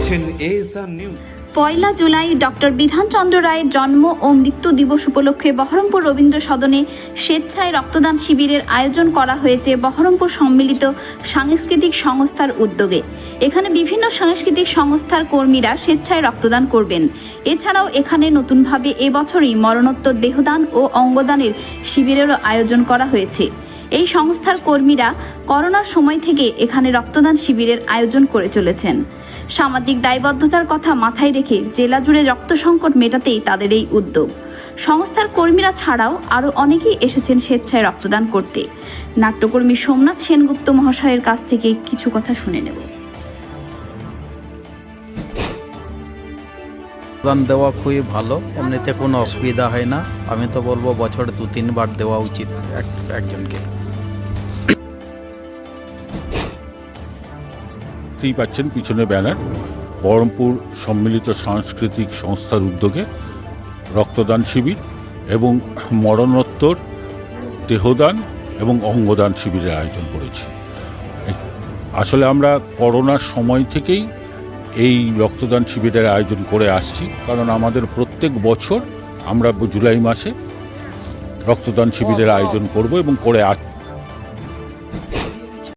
দেখছেন ASR news. 1 জুলাই doctor Bidhan Chandra রায়ের জন্ম ও মৃত্যু দিবস উপলক্ষে বহরমপুর রবীন্দ্র সদনে স্বেচ্ছায় রক্তদান শিবিরের আয়োজন করা হয়েছে বহরমপুর সম্মিলিত সাংস্কৃতিক সংস্থার উদ্যোগে। এখানে বিভিন্ন সাংস্কৃতিক সংস্থার কর্মীরা স্বেচ্ছায় রক্তদান করবেন। এছাড়াও এখানে নতুনভাবে এবছরই মরণোত্তর দেহদান ও অঙ্গদানের শিবিরেরও আয়োজন করা হয়েছে। এই সংস্থার কর্মীরা করোনার সময় থেকে এখানে রক্তদান শিবিরের আয়োজন করে চলেছেন। সামাজিক দায়বদ্ধতার কথা মাথায় রেখে জেলা জুড়ে রক্ত সংকট মেটাতেই তাদের এই উদ্যোগ। সংস্থার কর্মীরা ছাড়াও আরও অনেকেই এসেছেন স্বেচ্ছায় রক্তদান করতে। নাট্যকর্মী সোমনাথ সেনগুপ্ত মহাশয়ের কাছ থেকে কিছু কথা শুনে নেব। রক্তদান দেওয়া খুবই ভালো, এমনিতে কোনো অসুবিধা হয় না। আমি তো বলবো বছরে 2-3 বার দেওয়া উচিত একজনকে। দেখতেই পাচ্ছেন পিছনে ব্যানার, বহরমপুর সম্মিলিত সাংস্কৃতিক সংস্থার উদ্যোগে রক্তদান শিবির এবং মরণোত্তর দেহদান এবং অঙ্গদান শিবিরের আয়োজন করেছি। আসলে আমরা করোনার সময় থেকেই এই রক্তদান শিবিরের আয়োজন করে আসছি, কারণ আমাদের প্রত্যেক বছর আমরা জুলাই মাসে রক্তদান শিবিরের আয়োজন করব এবং করে আসছি।